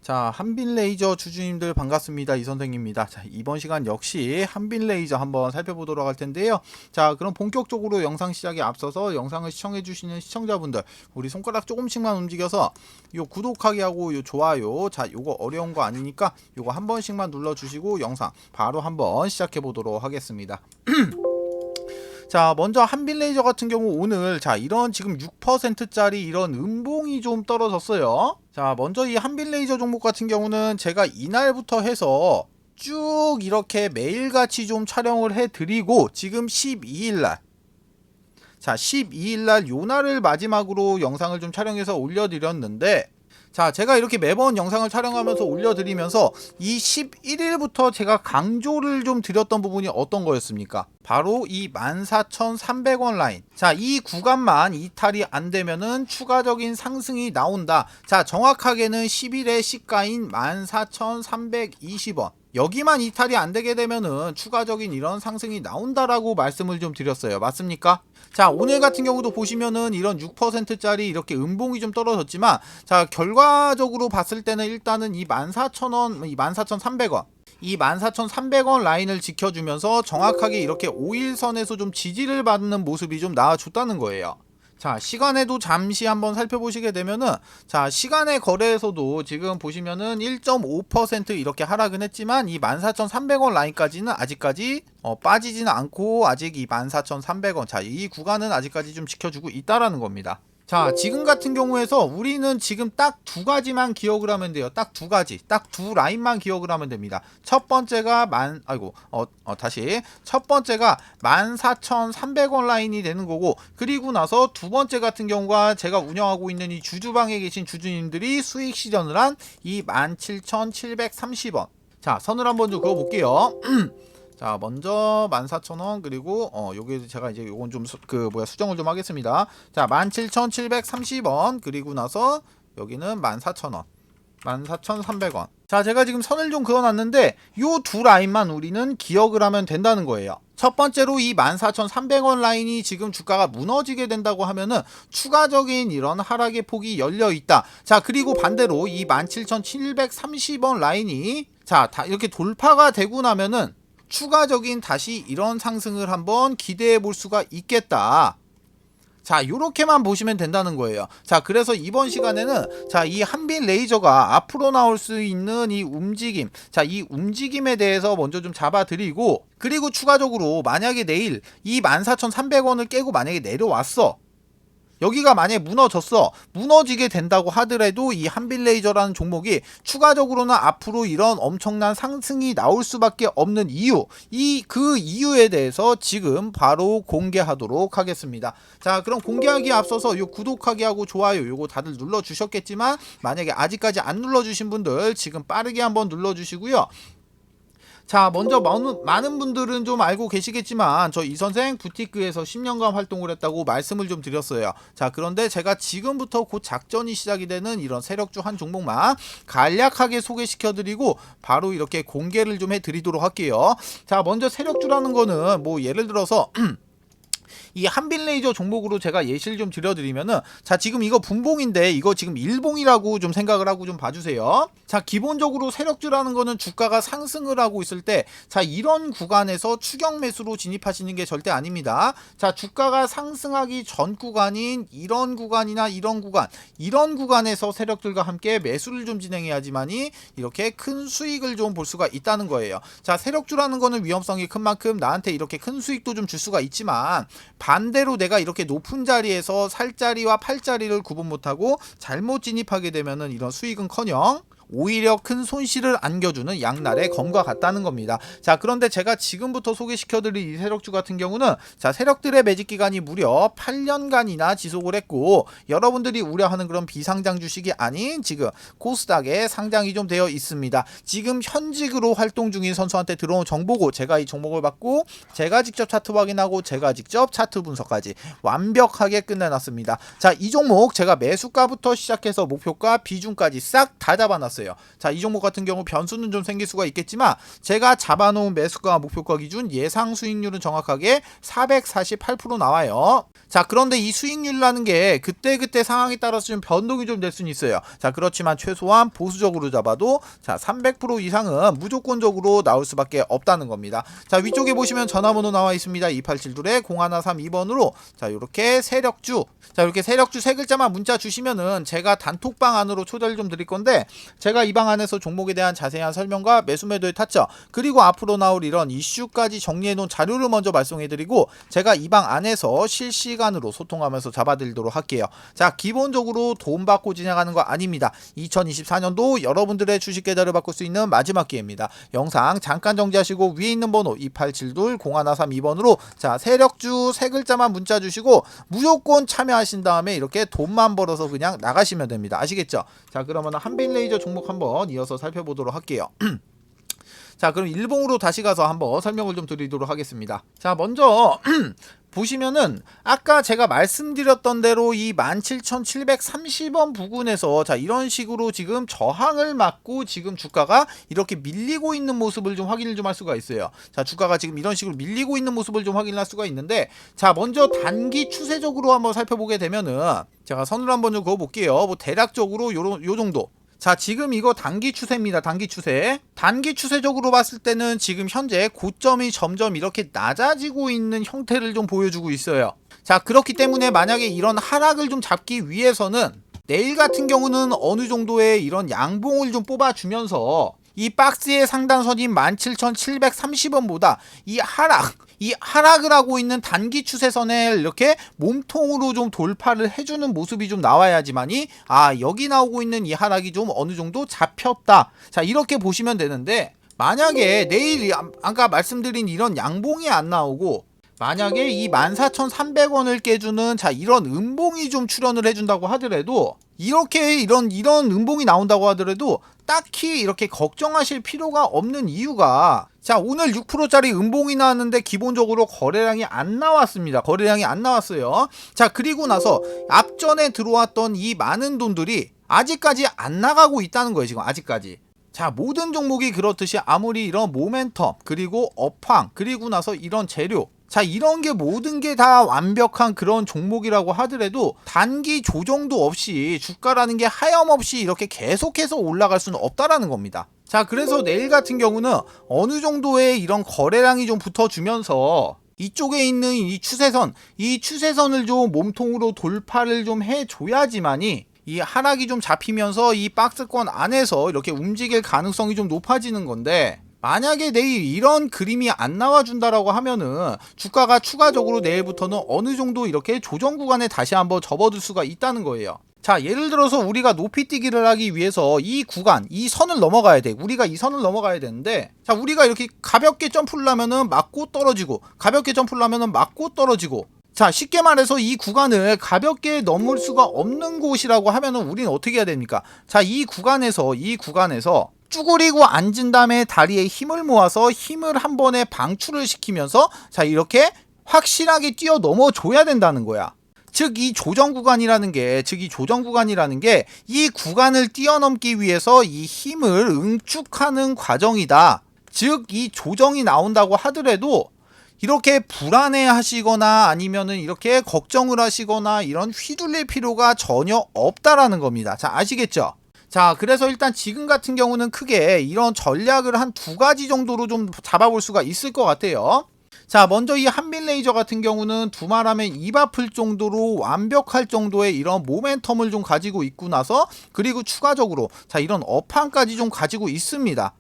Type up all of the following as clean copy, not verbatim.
자, 한빛레이저 주주님들 반갑습니다. 이선생입니다. 자, 이번 시간 역시 한빛레이저 한번 살펴보도록 할 텐데요. 자, 그럼 본격적으로 영상 시작에 앞서서 영상을 시청해 주시는 시청자분들, 우리 손가락 조금씩만 움직여서 요 구독하기 하고 요 좋아요, 자, 요거 어려운 거 아니니까 요거 한 번씩만 눌러 주시고 영상 바로 한번 시작해 보도록 하겠습니다. 자, 먼저 한빛레이저 같은 경우 오늘 자 이런 지금 6%짜리 이런 음봉이 좀 떨어졌어요. 자, 먼저 이 한빛레이저 종목 같은 경우는 제가 이날부터 해서 쭉 이렇게 매일같이 좀 촬영을 해드리고 지금 12일날 자 12일날 요날을 마지막으로 영상을 좀 촬영해서 올려드렸는데, 자, 제가 이렇게 매번 영상을 촬영하면서 올려드리면서 이 11일부터 제가 강조를 좀 드렸던 부분이 어떤 거였습니까? 바로 이 14,300원 라인. 자, 이 구간만 이탈이 안 되면은 추가적인 상승이 나온다. 자, 정확하게는 10일의 시가인 14,320원. 여기만 이탈이 안 되게 되면은 추가적인 이런 상승이 나온다라고 말씀을 좀 드렸어요. 맞습니까? 자, 오늘 같은 경우도 보시면은 이런 6%짜리 이렇게 음봉이 좀 떨어졌지만, 자, 결과적으로 봤을 때는 일단은 이 14,000원, 이 14,300원, 이 14,300원 라인을 지켜주면서 정확하게 이렇게 5일선에서 좀 지지를 받는 모습이 좀 나와줬다는 거예요. 자, 시간에도 잠시 한번 살펴보시게 되면은, 자, 시간의 거래에서도 지금 보시면은 1.5% 이렇게 하락은 했지만 이 14,300원 라인까지는 아직까지 빠지지는 않고 아직 이 14,300원, 자, 이 구간은 아직까지 좀 지켜주고 있다라는 겁니다. 자, 지금 같은 경우에서 우리는 지금 딱 두 가지만 기억을 하면 돼요. 딱 두 가지, 딱 두 라인만 기억을 하면 됩니다. 첫 번째가 다시 첫 번째가 14,300원 라인이 되는 거고, 그리고 나서 두 번째 같은 경우가 제가 운영하고 있는 이 주주방에 계신 주주님들이 수익 실현을 한 이 17,730원. 자, 선을 한번 좀 그어 볼게요. 자, 먼저 14,000원, 그리고 여기 제가 이제 요건 좀 수정을 좀 하겠습니다. 자, 17,730원, 그리고 나서 여기는 14,000원, 14,300원. 자, 제가 지금 선을 좀 그어놨는데 요 두 라인만 우리는 기억을 하면 된다는 거예요. 첫 번째로 이 14,300원 라인이 지금 주가가 무너지게 된다고 하면은 추가적인 이런 하락의 폭이 열려 있다. 자, 그리고 반대로 이 17,730원 라인이 자, 다 이렇게 돌파가 되고 나면은 추가적인 다시 이런 상승을 한번 기대해 볼 수가 있겠다. 자, 요렇게만 보시면 된다는 거예요. 자, 그래서 이번 시간에는 자, 이 한빛레이저가 앞으로 나올 수 있는 이 움직임, 자, 이 움직임에 대해서 먼저 좀 잡아드리고, 그리고 추가적으로 만약에 내일 이 14,300원을 깨고 만약에 내려왔어, 여기가 만약에 무너지게 된다고 하더라도 이 한빛레이저라는 종목이 추가적으로는 앞으로 이런 엄청난 상승이 나올 수밖에 없는 이유, 그 이유에 대해서 지금 바로 공개하도록 하겠습니다. 자, 그럼 공개하기에 앞서서 요 구독하기 하고 좋아요 요거 다들 눌러 주셨겠지만, 만약에 아직까지 안 눌러 주신 분들 지금 빠르게 한번 눌러 주시고요. 자, 먼저 많은 분들은 좀 알고 계시겠지만 저 이선생 부티크에서 10년간 활동을 했다고 말씀을 좀 드렸어요. 자, 그런데 제가 지금부터 곧 작전이 시작이 되는 이런 세력주 한 종목만 간략하게 소개시켜드리고 바로 이렇게 공개를 좀 해드리도록 할게요. 자, 먼저 세력주라는 거는 뭐 예를 들어서 이 한빛레이저 종목으로 제가 예시를 좀 드려드리면은, 자, 지금 이거 분봉인데 이거 지금 일봉이라고 좀 생각을 하고 좀 봐주세요. 자, 기본적으로 세력주라는 거는 주가가 상승을 하고 있을 때, 자, 이런 구간에서 추격 매수로 진입하시는 게 절대 아닙니다. 자, 주가가 상승하기 전 구간인 이런 구간이나 이런 구간에서 세력들과 함께 매수를 좀 진행해야지만이 이렇게 큰 수익을 좀 볼 수가 있다는 거예요. 자, 세력주라는 거는 위험성이 큰 만큼 나한테 이렇게 큰 수익도 좀 줄 수가 있지만, 반대로 내가 이렇게 높은 자리에서 살 자리와 팔 자리를 구분 못하고 잘못 진입하게 되면은 이런 수익은커녕 오히려 큰 손실을 안겨주는 양날의 검과 같다는 겁니다. 자, 그런데 제가 지금부터 소개시켜드릴 이 세력주 같은 경우는, 자, 세력들의 매집 기간이 무려 8년간이나 지속을 했고, 여러분들이 우려하는 그런 비상장 주식이 아닌 지금 코스닥에 상장이 좀 되어 있습니다. 지금 현직으로 활동 중인 선수한테 들어온 정보고, 제가 이 종목을 받고 제가 직접 차트 확인하고 제가 직접 차트 분석까지 완벽하게 끝내놨습니다. 자, 이 종목 제가 매수가부터 시작해서 목표가 비중까지 싹 다 잡아놨어요. 있어요. 자, 이 종목 같은 경우 변수는 좀 생길 수가 있겠지만 제가 잡아놓은 매수가 목표가 기준 예상 수익률은 정확하게 448% 나와요. 자, 그런데 이 수익률이라는 게 그때그때 상황에 따라서 좀 변동이 좀 될 수는 있어요. 자, 그렇지만 최소한 보수적으로 잡아도 자 300% 이상은 무조건적으로 나올 수밖에 없다는 겁니다. 자, 위쪽에 보시면 전화번호 나와 있습니다. 2872-0132번으로 자, 이렇게 세력주, 자, 이렇게 세력주 세 글자만 문자 주시면은 제가 단톡방 안으로 초대를 좀 드릴 건데, 제가 이 방 안에서 종목에 대한 자세한 설명과 매수 매도의 타점, 그리고 앞으로 나올 이런 이슈까지 정리해 놓은 자료를 먼저 발송해 드리고, 제가 이 방 안에서 실시간으로 소통하면서 잡아드리도록 할게요. 자, 기본적으로 돈 받고 진행하는 거 아닙니다. 2024년도 여러분들의 주식 계좌를 바꿀 수 있는 마지막 기회입니다. 영상 잠깐 정지하시고 위에 있는 번호 2872-0132번으로 자, 세력주 세 글자만 문자 주시고 무조건 참여하신 다음에 이렇게 돈만 벌어서 그냥 나가시면 됩니다. 아시겠죠? 자, 그러면 한빛레이저 종목 한번 이어서 살펴보도록 할게요. 자, 그럼 일봉으로 다시 가서 한번 설명을 좀 드리도록 하겠습니다. 자, 먼저 보시면은 아까 제가 말씀드렸던 대로 이 17,730원 부근에서 자, 이런 식으로 지금 저항을 맞고 지금 주가가 이렇게 밀리고 있는 모습을 좀 확인을 좀 할 수가 있어요. 자, 주가가 지금 이런 식으로 밀리고 있는 모습을 좀 확인할 수가 있는데, 자, 먼저 단기 추세적으로 한번 살펴보게 되면은 제가 선을 한번 좀 그어 볼게요. 뭐 대략적으로 요 정도. 자, 지금 이거 단기 추세입니다. 단기 추세. 단기 추세적으로 봤을 때는 지금 현재 고점이 점점 이렇게 낮아지고 있는 형태를 좀 보여주고 있어요. 자, 그렇기 때문에 만약에 이런 하락을 좀 잡기 위해서는 내일 같은 경우는 어느 정도의 이런 양봉을 좀 뽑아주면서 이 박스의 상단선인 17,730원보다 이 하락을 하고 있는 단기 추세선을 이렇게 몸통으로 좀 돌파를 해주는 모습이 좀 나와야지만이 여기 나오고 있는 이 하락이 좀 어느 정도 잡혔다. 자, 이렇게 보시면 되는데, 만약에 내일 아까 말씀드린 이런 양봉이 안 나오고 만약에 이 14,300원을 깨주는 자, 이런 음봉이 좀 출현을 해준다고 하더라도, 이렇게 이런 음봉이 나온다고 하더라도 딱히 이렇게 걱정하실 필요가 없는 이유가, 자, 오늘 6%짜리 음봉이 나왔는데 기본적으로 거래량이 안 나왔습니다. 거래량이 안 나왔어요. 자, 그리고 나서 앞전에 들어왔던 이 많은 돈들이 아직까지 안 나가고 있다는 거예요. 지금 아직까지. 자, 모든 종목이 그렇듯이 아무리 이런 모멘텀, 그리고 업황, 그리고 나서 이런 재료, 자, 이런 게 모든 게 다 완벽한 그런 종목이라고 하더라도 단기 조정도 없이 주가라는 게 하염없이 이렇게 계속해서 올라갈 수는 없다라는 겁니다. 자, 그래서 내일 같은 경우는 어느 정도의 이런 거래량이 좀 붙어주면서 이쪽에 있는 이 추세선을 좀 몸통으로 돌파를 좀 해줘야지만이 이 하락이 좀 잡히면서 이 박스권 안에서 이렇게 움직일 가능성이 좀 높아지는 건데, 만약에 내일 이런 그림이 안 나와준다라고 하면은 주가가 추가적으로 내일부터는 어느 정도 이렇게 조정 구간에 다시 한번 접어들 수가 있다는 거예요. 자, 예를 들어서 우리가 높이 뛰기를 하기 위해서 이 구간, 이 선을 넘어가야 돼. 우리가 이 선을 넘어가야 되는데, 자, 우리가 이렇게 가볍게 점프를 하면은 맞고 떨어지고, 가볍게 점프를 하면은 맞고 떨어지고, 자, 쉽게 말해서 이 구간을 가볍게 넘을 수가 없는 곳이라고 하면은 우리는 어떻게 해야 됩니까? 자, 이 구간에서 쭈그리고 앉은 다음에 다리에 힘을 모아서 힘을 한 번에 방출을 시키면서 자, 이렇게 확실하게 뛰어 넘어 줘야 된다는 거야. 즉, 이 조정 구간이라는 게 이 구간을 뛰어넘기 위해서 이 힘을 응축하는 과정이다. 즉, 이 조정이 나온다고 하더라도 이렇게 불안해 하시거나 아니면은 이렇게 걱정을 하시거나 이런 휘둘릴 필요가 전혀 없다라는 겁니다. 자, 아시겠죠? 자, 그래서 일단 지금 같은 경우는 크게 이런 전략을 한 두 가지 정도로 좀 잡아볼 수가 있을 것 같아요. 자, 먼저 이 한빛레이저 같은 경우는 두말하면 입 아플 정도로 완벽할 정도의 이런 모멘텀을 좀 가지고 있고 나서, 그리고 추가적으로 자, 이런 업황까지 좀 가지고 있습니다.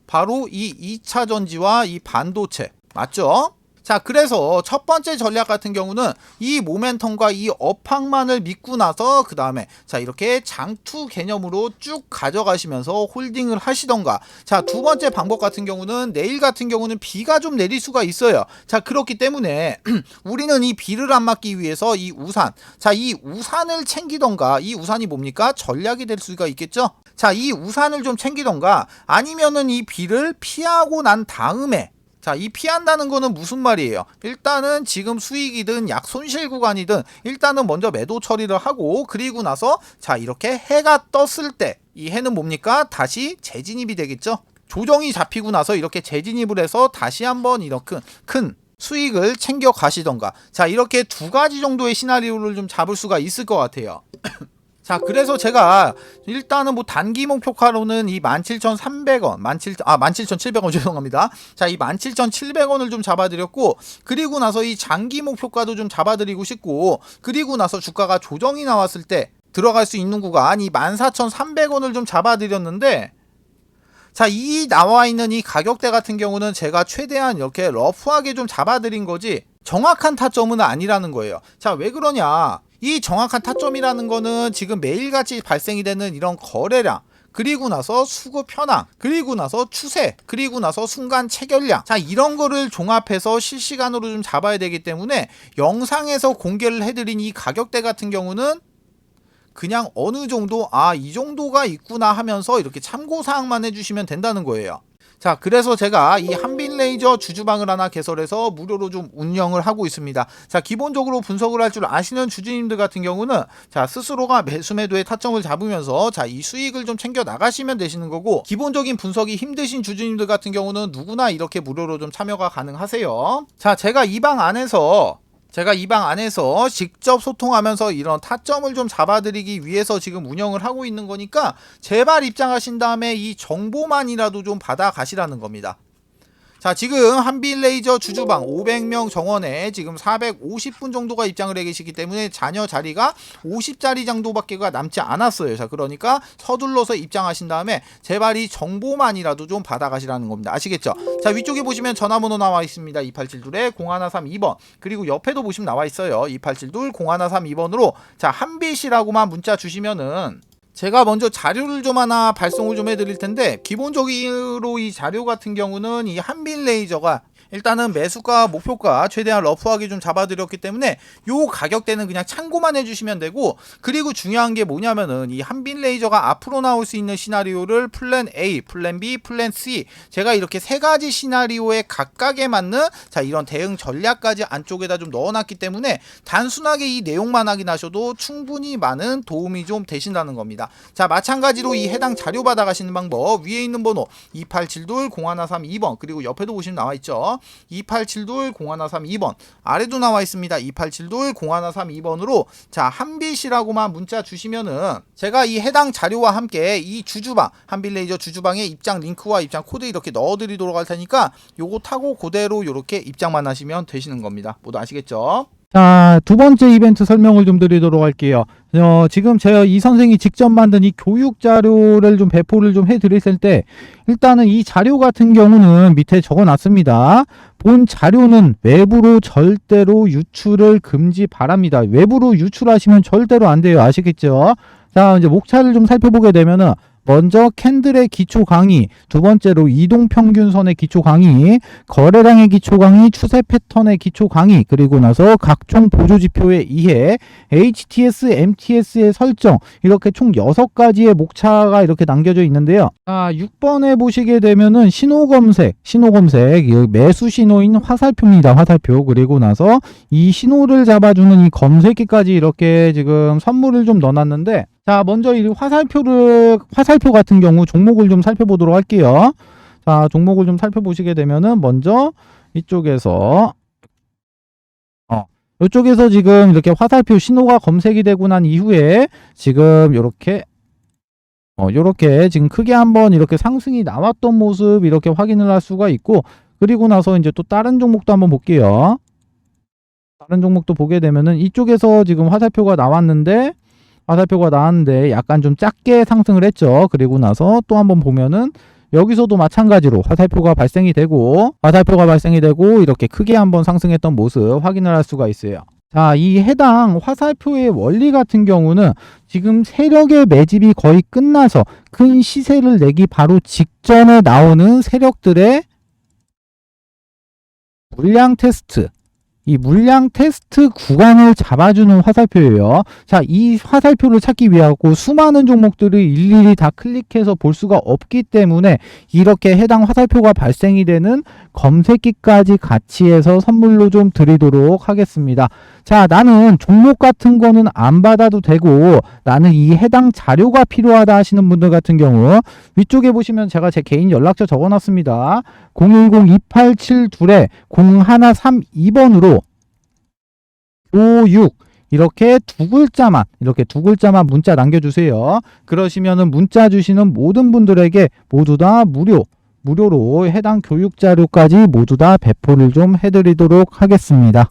바로 이 2차 전지와 이 반도체 맞죠? 자, 그래서 첫 번째 전략 같은 경우는 이 모멘텀과 이 업황만을 믿고 나서 그 다음에 자, 이렇게 장투 개념으로 쭉 가져가시면서 홀딩을 하시던가. 자, 두 번째 방법 같은 경우는 내일 같은 경우는 비가 좀 내릴 수가 있어요. 자, 그렇기 때문에 우리는 이 비를 안 맞기 위해서 이 우산, 자, 이 우산을 챙기던가. 이 우산이 뭡니까? 전략이 될 수가 있겠죠? 자, 이 우산을 좀 챙기던가 아니면은 이 비를 피하고 난 다음에, 자, 이 피한다는 거는 무슨 말이에요? 일단은 지금 수익이든 약 손실 구간이든 일단은 먼저 매도 처리를 하고, 그리고 나서 자, 이렇게 해가 떴을 때, 이 해는 뭡니까? 다시 재진입이 되겠죠. 조정이 잡히고 나서 이렇게 재진입을 해서 다시 한번 이렇게 큰 수익을 챙겨 가시던가. 자, 이렇게 두 가지 정도의 시나리오를 좀 잡을 수가 있을 것 같아요. 자, 그래서 제가 일단은 뭐 단기 목표가로는 이 17,300원, 17,700원 죄송합니다. 자, 이 17,700원을 좀 잡아드렸고, 그리고 나서 이 장기 목표가도 좀 잡아드리고 싶고, 그리고 나서 주가가 조정이 나왔을 때 들어갈 수 있는 구간 이 14,300원을 좀 잡아드렸는데, 자, 이 나와 있는 이 가격대 같은 경우는 제가 최대한 이렇게 러프하게 좀 잡아드린 거지 정확한 타점은 아니라는 거예요. 자, 왜 그러냐? 이 정확한 타점이라는 거는 지금 매일같이 발생이 되는 이런 거래량, 그리고 나서 수급 현황, 그리고 나서 추세, 그리고 나서 순간 체결량, 자, 이런 거를 종합해서 실시간으로 좀 잡아야 되기 때문에 영상에서 공개를 해드린 이 가격대 같은 경우는 그냥 어느 정도 이 정도가 있구나 하면서 이렇게 참고사항만 해주시면 된다는 거예요. 자, 그래서 제가 이 한빛레이저 주주방을 하나 개설해서 무료로 좀 운영을 하고 있습니다. 자, 기본적으로 분석을 할 줄 아시는 주주님들 같은 경우는 자, 스스로가 매수 매도의 타점을 잡으면서 자, 이 수익을 좀 챙겨 나가시면 되시는 거고, 기본적인 분석이 힘드신 주주님들 같은 경우는 누구나 이렇게 무료로 좀 참여가 가능하세요. 자, 제가 이 방 안에서 직접 소통하면서 이런 타점을 좀 잡아드리기 위해서 지금 운영을 하고 있는 거니까 제발 입장하신 다음에 이 정보만이라도 좀 받아 가시라는 겁니다. 자, 지금 한빛레이저 주주방 500명 정원에 지금 450분 정도가 입장을 해 계시기 때문에 잔여 자리가 50자리 정도밖에 남지 않았어요. 자, 그러니까 서둘러서 입장하신 다음에 제발 이 정보만이라도 좀 받아가시라는 겁니다. 아시겠죠? 자, 위쪽에 보시면 전화번호 나와 있습니다. 2872-0132번. 그리고 옆에도 보시면 나와 있어요. 2872-0132번으로 자, 한빛이라고만 문자 주시면은 제가 먼저 자료를 좀 하나 발송을 좀 해드릴 텐데, 기본적으로 이 자료 같은 경우는 이 한빛레이저가 일단은 매수가 목표가 최대한 러프하게 좀 잡아드렸기 때문에 요 가격대는 그냥 참고만 해주시면 되고, 그리고 중요한 게 뭐냐면은 이 한빛레이저가 앞으로 나올 수 있는 시나리오를 플랜 A, 플랜 B, 플랜 C, 제가 이렇게 세 가지 시나리오에 각각에 맞는 자, 이런 대응 전략까지 안쪽에다 좀 넣어놨기 때문에 단순하게 이 내용만 확인하셔도 충분히 많은 도움이 좀 되신다는 겁니다. 자, 마찬가지로 이 해당 자료 받아가시는 방법, 위에 있는 번호 2872-0132번, 그리고 옆에도 보시면 나와있죠. 2872-0132번, 아래도 나와 있습니다. 2872-0132번으로 자, 한빛이라고만 문자 주시면은 제가 이 해당 자료와 함께 이 주주방, 한빛레이저 주주방에 입장 링크와 입장 코드 이렇게 넣어드리도록 할 테니까 요거 타고 그대로 이렇게 입장만 하시면 되시는 겁니다. 모두 아시겠죠? 자, 두 번째 이벤트 설명을 좀 드리도록 할게요. 지금 제가 이 선생이 직접 만든 이 교육 자료를 좀 배포를 좀 해드렸을 때, 일단은 이 자료 같은 경우는 밑에 적어 놨습니다. 본 자료는 외부로 절대로 유출을 금지 바랍니다. 외부로 유출하시면 절대로 안 돼요. 아시겠죠? 자, 이제 목차를 좀 살펴보게 되면은, 먼저 캔들의 기초 강의, 두 번째로 이동평균선의 기초 강의, 거래량의 기초 강의, 추세 패턴의 기초 강의, 그리고 나서 각종 보조지표의 이해, HTS, MTS의 설정, 이렇게 총 6가지의 목차가 이렇게 남겨져 있는데요. 자, 6번에 보시게 되면은 신호검색, 매수 신호인 화살표입니다. 화살표. 그리고 나서 이 신호를 잡아주는 이 검색기까지 이렇게 지금 선물을 좀 넣어놨는데, 자, 먼저 이 화살표 같은 경우 종목을 좀 살펴보도록 할게요. 자, 종목을 좀 살펴보시게 되면은 먼저 이쪽에서 이쪽에서 지금 이렇게 화살표 신호가 검색이 되고 난 이후에 지금 요렇게 지금 크게 한번 이렇게 상승이 나왔던 모습 이렇게 확인을 할 수가 있고, 그리고 나서 이제 또 다른 종목도 한번 볼게요. 다른 종목도 보게 되면은 이쪽에서 지금 화살표가 나왔는데 약간 좀 작게 상승을 했죠. 그리고 나서 또 한번 보면은 여기서도 마찬가지로 화살표가 발생이 되고 이렇게 크게 한번 상승했던 모습 확인을 할 수가 있어요. 자, 이 해당 화살표의 원리 같은 경우는 지금 세력의 매집이 거의 끝나서 큰 시세를 내기 바로 직전에 나오는 세력들의 물량 테스트, 이 물량 테스트 구간을 잡아주는 화살표예요. 자, 이 화살표를 찾기 위하고 수많은 종목들을 일일이 다 클릭해서 볼 수가 없기 때문에 이렇게 해당 화살표가 발생이 되는 검색기까지 같이 해서 선물로 좀 드리도록 하겠습니다. 자, 나는 종목 같은 거는 안 받아도 되고 나는 이 해당 자료가 필요하다 하시는 분들 같은 경우 위쪽에 보시면 제가 제 개인 연락처 적어놨습니다. 010-2872-0132번으로 교육 이렇게 두 글자만 문자 남겨주세요. 그러시면은 문자 주시는 모든 분들에게 모두 다 무료로 해당 교육 자료까지 모두 다 배포를 좀 해드리도록 하겠습니다.